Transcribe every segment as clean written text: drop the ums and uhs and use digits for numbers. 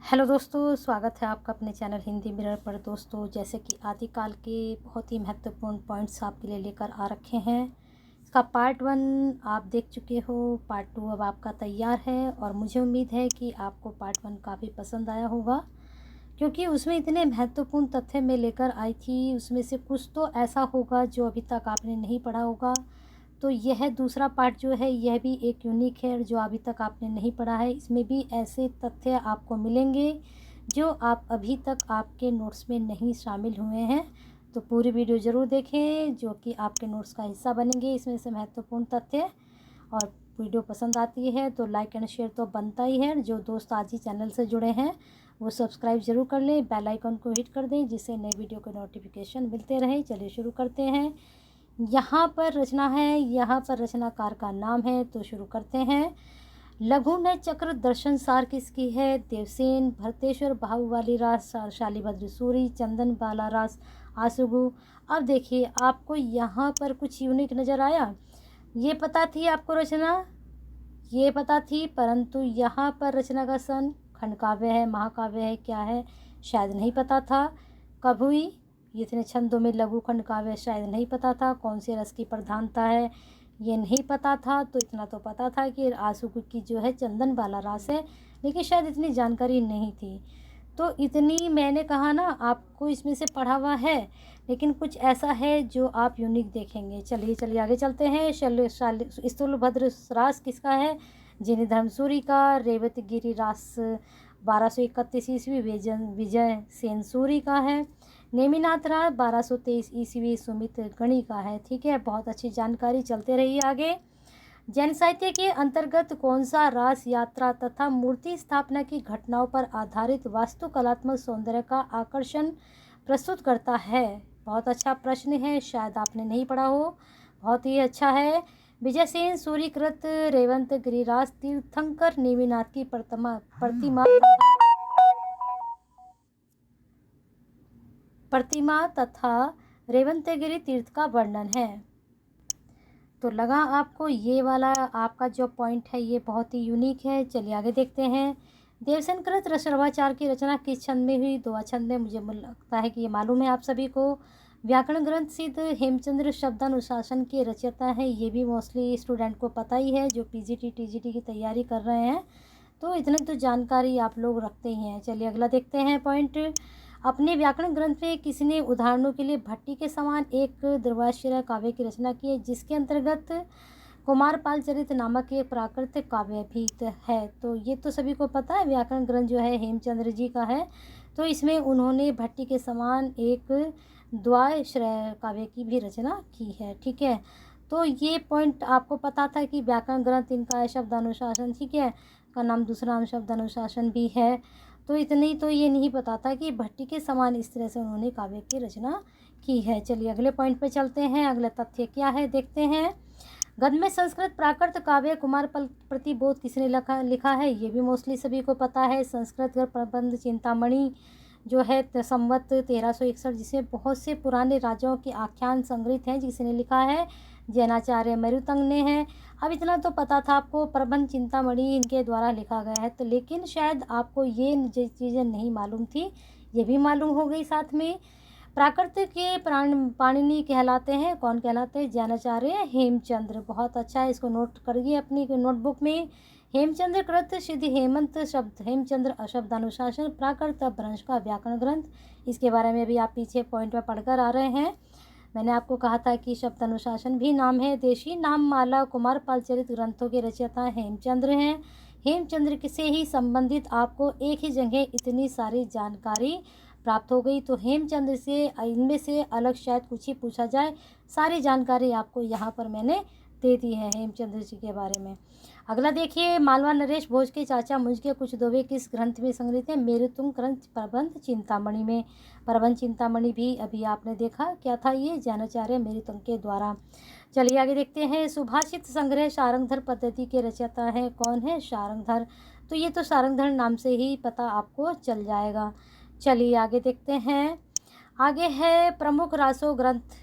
Hello दोस्तों, स्वागत है आपका अपने चैनल हिंदी मिरर पर। दोस्तों, जैसे कि आदिकाल के बहुत ही महत्वपूर्ण पॉइंट्स आपके लिए लेकर आ रखे हैं। इसका पार्ट 1 आप देख चुके हो, पार्ट 2 अब आपका तैयार है और मुझे उम्मीद है कि आपको पार्ट 1 काफ़ी पसंद आया होगा, क्योंकि उसमें इतने महत्वपूर्ण तथ्य मैं लेकर आई थी। उसमें से कुछ तो ऐसा होगा जो अभी तक आपने नहीं पढ़ा होगा। तो यह दूसरा पार्ट जो है यह भी एक यूनिक है जो अभी तक आपने नहीं पढ़ा है। इसमें भी ऐसे तथ्य आपको मिलेंगे जो आप अभी तक आपके नोट्स में नहीं शामिल हुए हैं। तो पूरी वीडियो ज़रूर देखें जो कि आपके नोट्स का हिस्सा बनेंगे। इसमें से महत्वपूर्ण तथ्य, और वीडियो पसंद आती है तो लाइक एंड शेयर तो बनता ही है। जो दोस्त आज ही चैनल से जुड़े हैं वो सब्सक्राइब ज़रूर कर लें, बेल आइकन को हिट कर दें जिससे नए वीडियो के नोटिफिकेशन मिलते रहें। चलिए शुरू करते हैं। यहाँ पर रचना है, यहाँ पर रचनाकार का नाम है, तो शुरू करते हैं। लघु ने चक्र दर्शन सार किसकी है? देवसेन, भरतेश्वर, बाहुबली रास, शालिभद्र सूरी, चंदन बाला रास, आसुगु। अब देखिए, आपको यहाँ पर कुछ यूनिक नज़र आया। ये पता थी आपको रचना, ये पता थी, परंतु यहाँ पर रचना का सन खंडकाव्य है, महाकाव्य है, क्या है, शायद नहीं पता था। कब हुई? इतने छंदों में लघु खंड काव्य शायद नहीं पता था। कौन से रस की प्रधानता है ये नहीं पता था। तो इतना तो पता था कि आसुगु की जो है चंदन बाला रास है, लेकिन शायद इतनी जानकारी नहीं थी। तो इतनी मैंने कहा ना, आपको इसमें से पढ़ा हुआ है, लेकिन कुछ ऐसा है जो आप यूनिक देखेंगे। चलिए चलिए आगे चलते हैं। स्थूलभद्र रास किसका है? जिनी धर्मसूरी का। रेवतगिरी रास 1231 ईस्वी विजय सेन सूरी का है। नेमिनाथ रास 1223 ईस्वी सुमित गणी का है। ठीक है, बहुत अच्छी जानकारी। चलते रहिए आगे। जैन साहित्य के अंतर्गत कौन सा रास यात्रा तथा मूर्ति स्थापना की घटनाओं पर आधारित वास्तुकलात्मक सौंदर्य का आकर्षण प्रस्तुत करता है? बहुत अच्छा प्रश्न है, शायद आपने नहीं पढ़ा हो। बहुत ही अच्छा है। विजयसेन सूरीकृत रेवंत गिरिराज तीर्थंकर नेमिनाथ की प्रतिमा तथा रेवंतगिरी तीर्थ का वर्णन है। तो लगा आपको ये वाला आपका जो पॉइंट है ये बहुत ही यूनिक है। चलिए आगे देखते हैं। देवसेनकृत रसर्वाचार की रचना किस छंद में हुई? दोहा छंद में। मुझे लगता है कि ये मालूम है आप सभी को। व्याकरण ग्रंथ सिद्ध हेमचंद्र शब्दानुशासन के रचयिता हैं। ये भी मोस्टली स्टूडेंट को पता ही है जो पीजीटी टीजीटी की तैयारी कर रहे हैं। तो इतने तो जानकारी आप लोग रखते ही हैं। चलिए अगला देखते हैं पॉइंट। अपने व्याकरण ग्रंथ में किसने उदाहरणों के लिए भट्टी के समान एक द्रवाश्रय काव्य की रचना की है, जिसके अंतर्गत कुमारपाल चरित नामक एक प्राकृतिक काव्य भी है? तो ये तो सभी को पता है, व्याकरण ग्रंथ जो है हेमचंद्र जी का है। तो इसमें उन्होंने भट्टी के समान एक द्वाश्रय काव्य की भी रचना की है। ठीक है, तो ये पॉइंट आपको पता था कि व्याकरण ग्रंथ इनका है शब्दानुशासन। ठीक है, का नाम दूसरा नाम शब्दानुशासन भी है। तो इतनी तो ये नहीं पता था कि भट्टी के समान इस तरह से उन्होंने काव्य की रचना की है। चलिए अगले पॉइंट पे चलते हैं। अगला तथ्य क्या है देखते हैं। गद्य में संस्कृत प्राकृत काव्य कुमारपाल प्रतिबोध किसने लिखा है? ये भी मोस्टली सभी को पता है। संस्कृत प्रबंध चिंतामणि जो है संवत 1361, जिसमें बहुत से पुराने राजाओं के आख्यान संग्रहित हैं, जिसने लिखा है जैनाचार्य मेरुतंग ने है। अब इतना तो पता था आपको, प्रबंध चिंतामणि इनके द्वारा लिखा गया है। तो लेकिन शायद आपको ये चीज़ें नहीं मालूम थी, ये भी मालूम हो गई साथ में। प्राकृत के पाणिनि कहलाते हैं, कौन कहलाते हैं? जैनाचार्य हेमचंद्र। बहुत अच्छा है, इसको नोट करिए अपनी नोटबुक में। हेमचंद्र कृत सिद्ध हेमंत शब्द हेमचंद्र अशब्दानुशासन प्राकृत अपभ्रंश का व्याकरण ग्रंथ। इसके बारे में भी आप पीछे पॉइंट में पढ़कर आ रहे हैं। मैंने आपको कहा था कि शब्दानुशासन भी नाम है। देशी नाम माला कुमारपाल चरित ग्रंथों के रचयिता हेमचंद्र हैं। हेमचंद्र से ही संबंधित आपको एक ही जगह इतनी सारी जानकारी प्राप्त हो गई। तो हेमचंद्र से इनमें से अलग शायद कुछ ही पूछा जाए। सारी जानकारी आपको यहाँ पर मैंने दे दी है हेमचंद्र जी के बारे में। अगला देखिए। मालवा नरेश भोज के चाचा मुझ के कुछ दोहे किस ग्रंथ में संग्रहित है? मेरुतुंग ग्रंथ प्रबंध चिंतामणि में। प्रबंध चिंतामणि भी अभी आपने देखा क्या था, ये जैनाचार्य मेरुतुंग के द्वारा। चलिए आगे देखते हैं। सुभाषित संग्रह शारंगधर पद्धति के रचयिता हैं, कौन है? शारंगधर। तो ये तो शारंगधर नाम से ही पता आपको चल जाएगा। चलिए आगे देखते हैं। आगे है प्रमुख रासो ग्रंथ।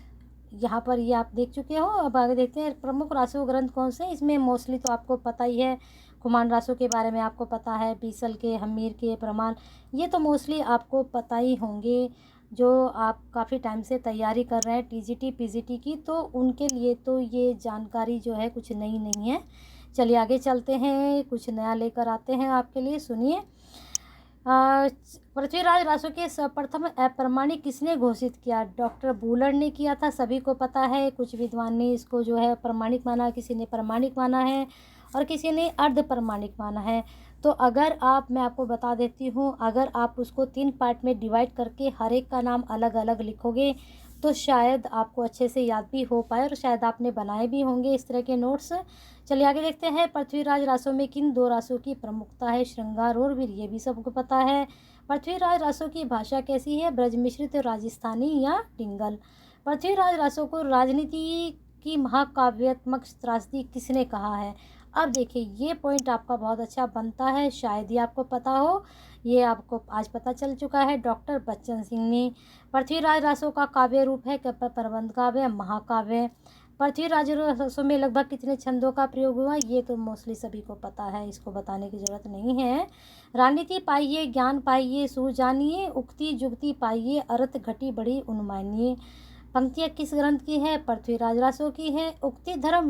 यहाँ पर ये आप देख चुके हो। अब आगे देखते हैं प्रमुख रासो ग्रंथ कौन से। इसमें मोस्टली तो आपको पता ही है, कुमान रासो के बारे में आपको पता है, बीसल के, हमीर के, प्रमाण, ये तो मोस्टली आपको पता ही होंगे। जो आप काफ़ी टाइम से तैयारी कर रहे हैं टीजीटी पीजीटी की, तो उनके लिए तो ये जानकारी जो है कुछ नई नहीं है। चलिए आगे चलते हैं, कुछ नया लेकर आते हैं आपके लिए, सुनिए। पृथ्वीराज रासो के प्रथम अप्रमाणिक किसने घोषित किया? डॉक्टर बूलर ने किया था, सभी को पता है। कुछ विद्वान ने इसको जो है प्रमाणिक माना, किसी ने प्रमाणिक माना है और किसी ने अर्ध प्रमाणिक माना है। तो अगर मैं आपको बता देती हूँ, अगर आप उसको 3 पार्ट में डिवाइड करके हर एक का नाम अलग अलग लिखोगे तो शायद आपको अच्छे से याद भी हो पाए और शायद आपने बनाए भी होंगे इस तरह के नोट्स। चलिए आगे देखते हैं। पृथ्वीराज रासो में किन 2 रासों की प्रमुखता है? श्रृंगार और वीर, ये भी सबको पता है। पृथ्वीराज रासो की भाषा कैसी है? ब्रज मिश्रित, राजस्थानी या डिंगल? पृथ्वीराज रासो को राजनीति की महाकाव्यात्मक त्रासदी किसने कहा है? अब देखिए, ये पॉइंट आपका बहुत अच्छा बनता है, शायद ही आपको पता हो, ये आपको आज पता चल चुका है, डॉक्टर बच्चन सिंह ने। पृथ्वीराज रासो का काव्य रूप है प्रबंध काव्य, महाकाव्य। पृथ्वीराज रासो में लगभग कितने छंदों का प्रयोग हुआ? ये तो मोस्टली सभी को पता है, इसको बताने की जरूरत नहीं है। राजनीति पाइए, ज्ञान पाइए, सू जानिए, उक्ति जुक्ति पाइए, अर्थ घटी बड़ी उन्मानिए। पंक्तियाँ किस ग्रंथ की है? पृथ्वीराज रासो की है। उक्ति धर्म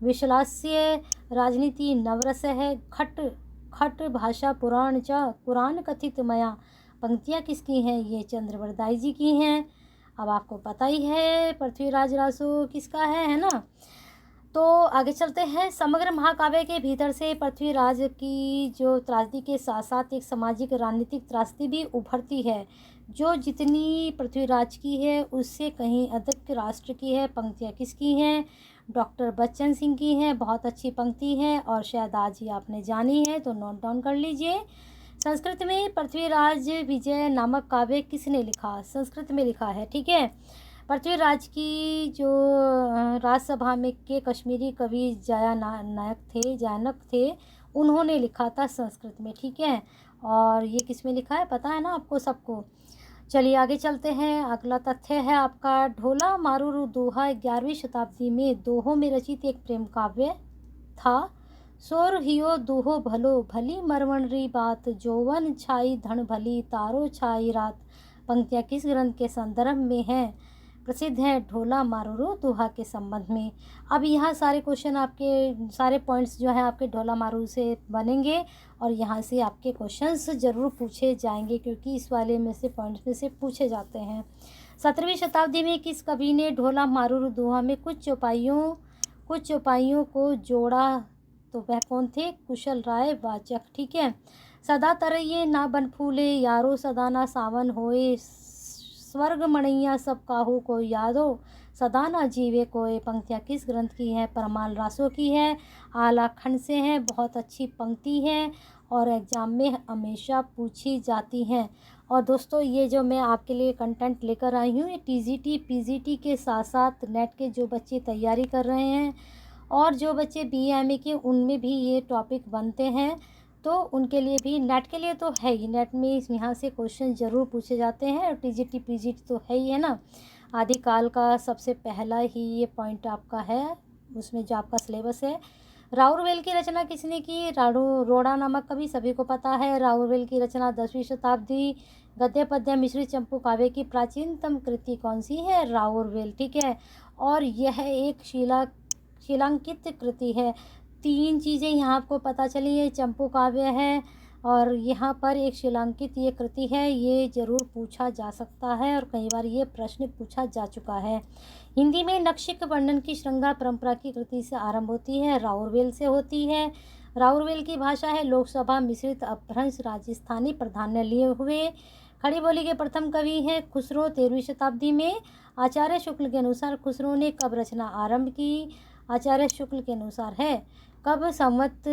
विश्लास्य, राजनीति नवरस है, खट खट भाषा पुराण च कुरान कथित मया। पंक्तियाँ किसकी हैं? ये चंद्रवरदाई जी की हैं। अब आपको पता ही है पृथ्वीराज रासो किसका है ना। तो आगे चलते हैं। समग्र महाकाव्य के भीतर से पृथ्वीराज की जो त्रासदी के साथ साथ एक सामाजिक राजनीतिक त्रासदी भी उभरती है, जो जितनी पृथ्वीराज की है उससे कहीं अधिक राष्ट्र की है। पंक्तियाँ किसकी हैं? डॉक्टर बच्चन सिंह की हैं। बहुत अच्छी पंक्ति है और शायद आज ही आपने जानी है, तो नोट डाउन कर लीजिए। संस्कृत में पृथ्वीराज विजय नामक काव्य किसने लिखा? संस्कृत में लिखा है, ठीक है। पृथ्वीराज की जो राज्यसभा में के कश्मीरी कवि जयानक थे, उन्होंने लिखा था संस्कृत में, ठीक है। और ये किस में लिखा है पता है ना आपको सबको। चलिए आगे चलते हैं। अगला तथ्य है आपका, ढोला मारूरू दोहा 11वीं शताब्दी में दोहों में रचित एक प्रेम काव्य था। सोर हियो दोहो भलो भली मरवणरी बात, जौवन छाई धन भली तारो छाई रात। पंक्तियाँ किस ग्रंथ के संदर्भ में हैं? प्रसिद्ध है ढोला मारूरू दोहा के संबंध में। अब यहाँ सारे क्वेश्चन आपके, सारे पॉइंट्स जो हैं आपके ढोला मारूरू से बनेंगे और यहाँ से आपके क्वेश्चंस ज़रूर पूछे जाएंगे, क्योंकि इस वाले में से पॉइंट्स में से पूछे जाते हैं। 17वीं शताब्दी में किस कवि ने ढोला मारूरू दोहा में कुछ चौपाइयों को जोड़ा? तो वह कौन थे? कुशल राय वाचक, ठीक है। सदा तरइये ना बन फूले, यारो सदा ना सावन होए, स्वर्ग मणैया सब काहू को यादो, सदा ना जीवे कोई। पंक्तियाँ किस ग्रंथ की है? परमाल रासो की है। आला खंड से है, बहुत अच्छी पंक्ति है और एग्ज़ाम में हमेशा पूछी जाती हैं। और दोस्तों, ये जो मैं आपके लिए कंटेंट लेकर आई हूँ, ये टीजीटी पीजीटी के साथ साथ नेट के जो बच्चे तैयारी कर रहे हैं और जो बच्चे बीएमए के, उनमें भी ये टॉपिक बनते हैं, तो उनके लिए भी, नेट के लिए तो है ही, नेट में यहाँ से क्वेश्चन ज़रूर पूछे जाते हैं। और टीजीटी पीजीटी तो है ही है ना। आदिकाल का सबसे पहला ही ये पॉइंट आपका है, उसमें जो आपका सिलेबस है। राउरवेल की रचना किसने की? रोड़ा नामक कवि, सभी को पता है। राउरवेल की रचना 10वीं शताब्दी। गद्य पद्य मिश्रित चंपू काव्य की प्राचीनतम कृति कौन सी है? राउरवेल, ठीक है। और यह एक शिलांकित कृति है। 3 चीज़ें यहाँ आपको पता चली है, चंपू काव्य है और यहाँ पर एक शिलांकित ये कृति है। ये ज़रूर पूछा जा सकता है और कई बार ये प्रश्न पूछा जा चुका है। हिंदी में नक्षिक वर्णन की श्रृंगार परंपरा की कृति से आरंभ होती है, राउरवेल से होती है। राउरवेल की भाषा है लोकसभा मिश्रित अपभ्रंश राजस्थानी प्राधान्य लिए हुए। खड़ी बोली के प्रथम कवि हैं खुसरो, 13वीं शताब्दी में। आचार्य शुक्ल के अनुसार खुसरो ने कब रचना आरंभ की? आचार्य शुक्ल के अनुसार है कब? संवत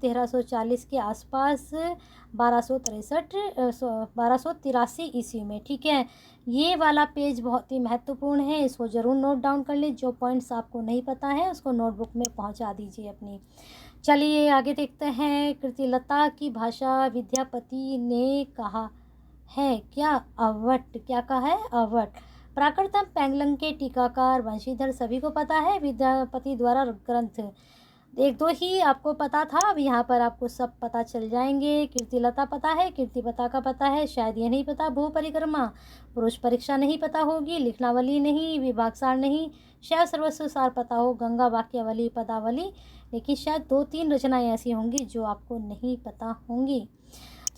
1340 के आसपास, 1283 ईस्वी में, ठीक है। ये वाला पेज बहुत ही महत्वपूर्ण है, इसको ज़रूर नोट डाउन कर ले। जो पॉइंट्स आपको नहीं पता है उसको नोटबुक में पहुंचा दीजिए अपनी। चलिए आगे देखते हैं। कृतिलता की भाषा विद्यापति ने कहा है क्या? अवट। क्या कहा है? अवट। प्राकृतम पैंगलंग के टीकाकार वंशीधर, सभी को पता है, विद्यापति द्वारा ग्रंथ एक दो ही आपको पता था, अब यहाँ पर आपको सब पता चल जाएंगे। कीर्तिलता पता है, कीर्ति पताका पता है, शायद ये नहीं पता भू परिक्रमा, पुरुष परीक्षा नहीं पता होगी, लिखनावली नहीं, विभाग सार नहीं, शायद सर्वस्व सार पता हो, गंगा वाक्यावली, पदावली, लेकिन शायद 2-3 रचनाएं ऐसी होंगी जो आपको नहीं पता होंगी।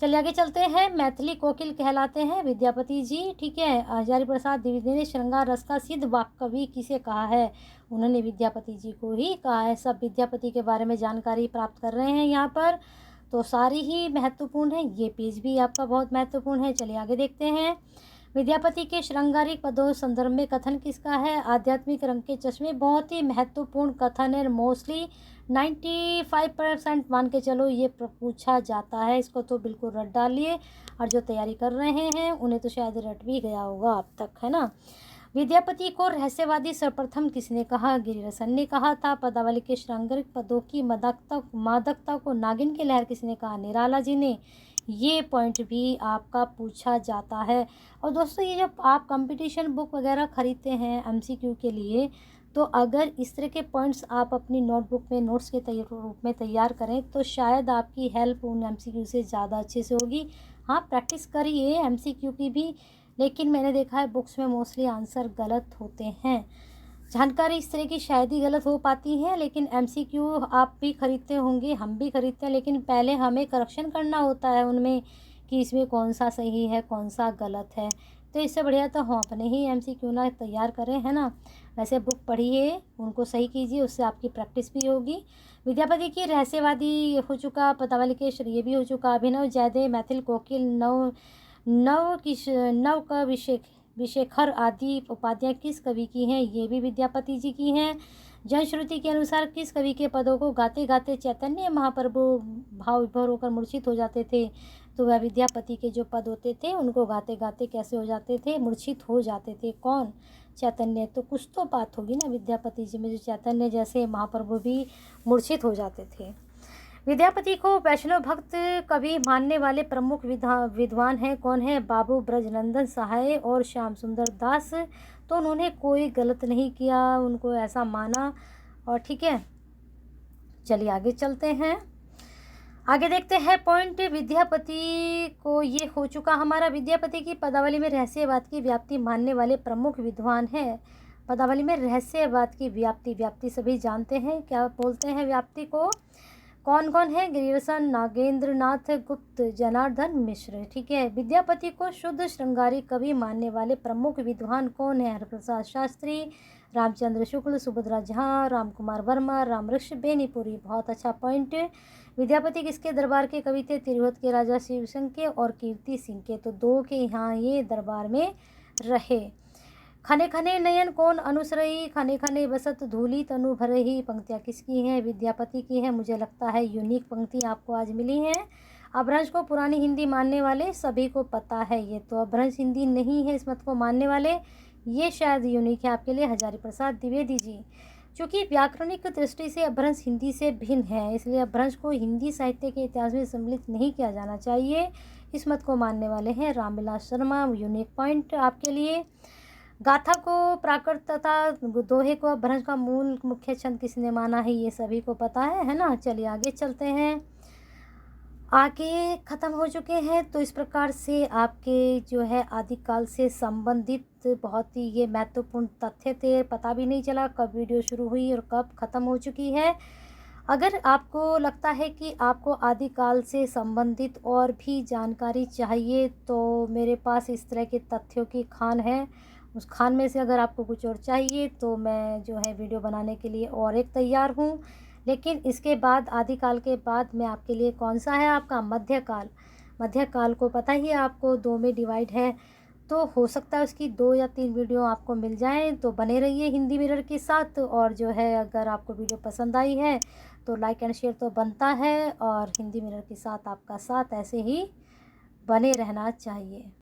चलिए आगे चलते हैं। मैथिली कोकिल कहलाते हैं विद्यापति जी, ठीक है। हजारी प्रसाद द्विवेदी ने श्रृंगार रस का सिद्ध वाक्य कवि किसे कहा है? उन्होंने विद्यापति जी को ही कहा है। सब विद्यापति के बारे में जानकारी प्राप्त कर रहे हैं यहाँ पर, तो सारी ही महत्वपूर्ण है। ये पेज भी आपका बहुत महत्वपूर्ण है। चलिए आगे देखते हैं। विद्यापति के श्रृंगारिक पदों संदर्भ में कथन किसका है? आध्यात्मिक रंग के चश्मे, बहुत ही महत्वपूर्ण कथन है। मोस्टली 95% मान के चलो ये पूछा जाता है, इसको तो बिल्कुल रट डालिए। और जो तैयारी कर रहे हैं उन्हें तो शायद रट भी गया होगा अब तक, है ना। विद्यापति को रहस्यवादी सर्वप्रथम किसने कहा? गिरिरसन ने कहा था। पदावली के श्रृंगारिक पदों की मादकता को नागिन की लहर किसने कहा? निराला जी ने। ये पॉइंट भी आपका पूछा जाता है। और दोस्तों ये जब आप कंपटीशन बुक वगैरह खरीदते हैं एमसीक्यू के लिए, तो अगर इस तरह के पॉइंट्स आप अपनी नोटबुक में नोट्स के रूप में तैयार करें तो शायद आपकी हेल्प उन एमसीक्यू से ज़्यादा अच्छे से होगी। हाँ, प्रैक्टिस करिए एमसीक्यू की भी, लेकिन मैंने देखा है बुक्स में मोस्टली आंसर गलत होते हैं। जानकारी इस तरह की शायद ही गलत हो पाती है, लेकिन एमसीक्यू आप भी खरीदते होंगे, हम भी खरीदते हैं, लेकिन पहले हमें करेक्शन करना होता है उनमें कि इसमें कौन सा सही है कौन सा गलत है। तो इससे बढ़िया तो हम अपने ही एमसीक्यू ना तैयार करें, है ना। वैसे बुक पढ़िए, उनको सही कीजिए, उससे आपकी प्रैक्टिस भी होगी। विद्यापति की रहस्यवादी हो चुका, पदावली के ये भी हो चुका। अभिनव जयदेव, मैथिल कोकिल, नव का विशेखर आदि उपाधियाँ किस कवि की हैं? ये भी विद्यापति जी की हैं। जनश्रुति के अनुसार किस कवि के पदों को गाते गाते चैतन्य महाप्रभु भाव विभोर होकर मूर्छित हो जाते थे? तो वह विद्यापति के जो पद होते थे उनको गाते गाते कैसे हो जाते थे? मूर्छित हो जाते थे। कौन? चैतन्य। तो कुछ तो बात होगी ना विद्यापति जी में, जो चैतन्य जैसे महाप्रभु भी मूर्छित हो जाते थे। विद्यापति को वैष्णव भक्त कवि मानने वाले प्रमुख विद्वान हैं कौन है? बाबू ब्रजनंदन सहाय और श्याम सुंदर दास। तो उन्होंने कोई गलत नहीं किया, उनको ऐसा माना, और ठीक है। चलिए आगे चलते हैं। आगे देखते हैं पॉइंट। विद्यापति को ये हो चुका हमारा। विद्यापति की पदावली में रहस्यवाद की व्याप्ति मानने वाले प्रमुख विद्वान हैं। पदावली में रहस्यवाद की व्याप्ति सभी जानते हैं, क्या बोलते हैं व्याप्ति को? कौन कौन है? गिरिरसन, नागेंद्र नाथ गुप्त, जनार्दन मिश्र, ठीक है। विद्यापति को शुद्ध श्रृंगारी कवि मानने वाले प्रमुख विद्वान कौन है? हरप्रसाद शास्त्री, रामचंद्र शुक्ल, सुभद्रा झा, राम कुमार वर्मा, रामवृक्ष बेनीपुरी। बहुत अच्छा पॉइंट। विद्यापति किसके दरबार के कवि थे? तिरहुत के राजा शिव सिंह के और कीर्ति सिंह के। तो दो के यहाँ ये दरबार में रहे। खने खने नयन कौन अनुसरई, खने खने बसत धूली तनु भरही। पंक्तियाँ किसकी हैं? विद्यापति की हैं। मुझे लगता है यूनिक पंक्ति आपको आज मिली हैं। अपभ्रंश को पुरानी हिंदी मानने वाले सभी को पता है, ये तो अपभ्रंश हिंदी नहीं है इस मत को मानने वाले, ये शायद यूनिक है आपके लिए। हजारी प्रसाद द्विवेदी जी। चूँकि व्याकरणिक दृष्टि से अपभ्रंश हिंदी से भिन्न है, इसलिए अपभ्रंश को हिंदी साहित्य के इतिहास में सम्मिलित नहीं किया जाना चाहिए, इस मत को मानने वाले हैं रामविलास शर्मा। यूनिक पॉइंट आपके लिए। गाथा को प्राकृत तथा दोहे को अपभ्रंश का मूल मुख्य छंद किसने माना है? ये सभी को पता है ना। चलिए आगे चलते हैं। आगे ख़त्म हो चुके हैं। तो इस प्रकार से आपके जो है आदिकाल से संबंधित बहुत ही ये महत्वपूर्ण तथ्य थे। पता भी नहीं चला कब वीडियो शुरू हुई और कब ख़त्म हो चुकी है। अगर आपको लगता है कि आपको आदिकाल से संबंधित और भी जानकारी चाहिए तो मेरे पास इस तरह के तथ्यों की खान है। उस खान में से अगर आपको कुछ और चाहिए तो मैं जो है वीडियो बनाने के लिए और एक तैयार हूँ। लेकिन इसके बाद आदिकाल के बाद मैं आपके लिए कौन सा है आपका मध्यकाल। मध्यकाल को पता ही है आपको 2 में डिवाइड है, तो हो सकता है उसकी 2 या 3 वीडियो आपको मिल जाएं। तो बने रहिए हिंदी मिरर के साथ। और जो है अगर आपको वीडियो पसंद आई है तो लाइक एंड शेयर तो बनता है, और हिंदी मिरर के साथ आपका साथ ऐसे ही बने रहना चाहिए।